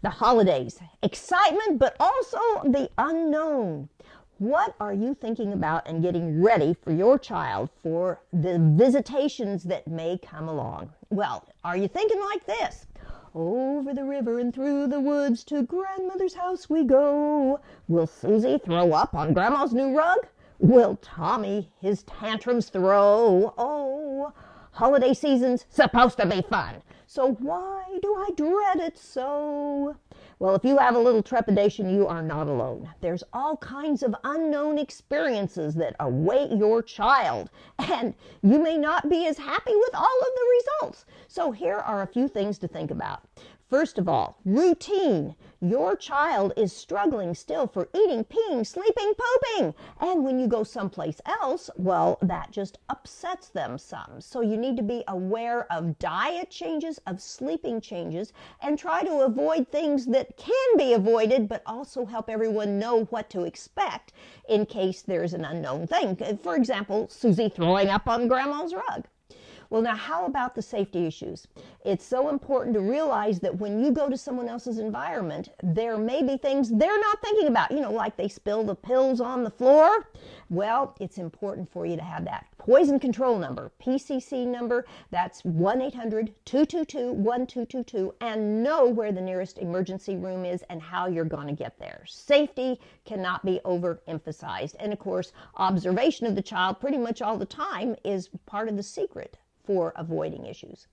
The holidays, excitement, but also the unknown. What are you thinking about and getting ready for your child for the visitations that may come along? Well, are you thinking like this? Over the river and through the woods to grandmother's house we go. Will Susie throw up on grandma's new rug? Will Tommy his tantrums throw? Oh, holiday season's supposed to be fun. So why do I dread it so? Well, if you have a little trepidation, you are not alone. There's all kinds of unknown experiences that await your child, and you may not be as happy with all of the results. So here are a few things to think about. First of all, routine. Your child is struggling still for eating, peeing, sleeping, pooping. And when you go someplace else, well, that just upsets them some. So you need to be aware of diet changes, of sleeping changes, and try to avoid things that can be avoided, but also help everyone know what to expect in case there's an unknown thing. For example, Susie throwing up on grandma's rug. Well, now, how about the safety issues? It's so important to realize that when you go to someone else's environment, there may be things they're not thinking about, like they spill the pills on the floor. Well, it's important for you to have that poison control number, PCC number. That's 1-800-222-1222, and know where the nearest emergency room is and how you're going to get there. Safety cannot be overemphasized. And of course, observation of the child pretty much all the time is part of the secret for avoiding issues.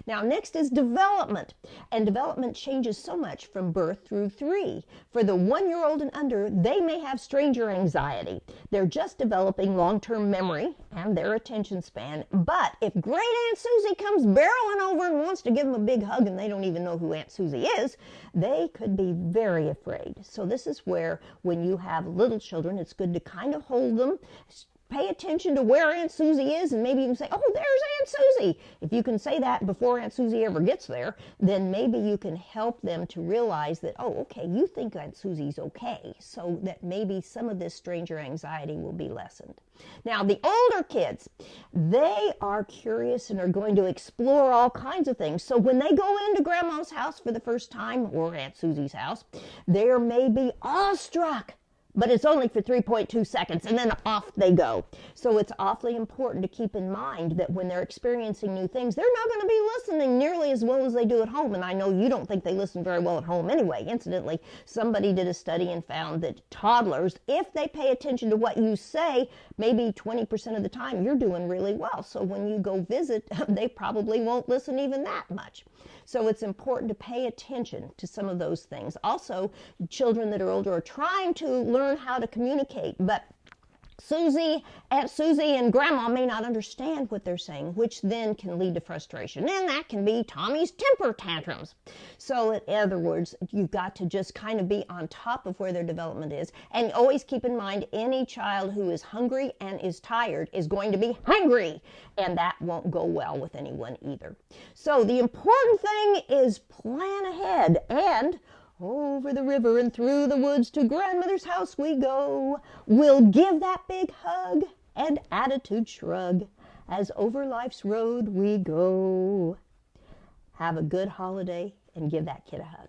Now, next is development. And development changes so much from birth through 3. For the 1-year-old and under, they may have stranger anxiety. They're just developing long-term memory and their attention span. But if Great Aunt Susie comes barreling over and wants to give them a big hug and they don't even know who Aunt Susie is, they could be very afraid. So this is where, when you have little children, it's good to kind of hold them, pay attention to where Aunt Susie is, and maybe even say, oh, there's Aunt Susie. If you can say that before Aunt Susie ever gets there, then maybe you can help them to realize that, oh, okay, you think Aunt Susie's okay, so that maybe some of this stranger anxiety will be lessened. Now, the older kids, they are curious and are going to explore all kinds of things. So when they go into Grandma's house for the first time, or Aunt Susie's house, they may be awestruck. But it's only for 3.2 seconds, and then off they go. So it's awfully important to keep in mind that when they're experiencing new things, they're not going to be listening nearly as well as they do at home. And I know you don't think they listen very well at home anyway. Incidentally, somebody did a study and found that toddlers, if they pay attention to what you say, maybe 20% of the time, you're doing really well. So when you go visit, they probably won't listen even that much. So it's important to pay attention to some of those things. Also, children that are older are trying to learn how to communicate, but Aunt Susie and Grandma may not understand what they're saying, which then can lead to frustration. And that can be Tommy's temper tantrums. So in other words, you've got to just kind of be on top of where their development is. And always keep in mind, any child who is hungry and is tired is going to be hungry. And that won't go well with anyone either. So the important thing is plan ahead, and over the river and through the woods to grandmother's house we go. We'll give that big hug and attitude shrug as over life's road we go. Have a good holiday and give that kid a hug.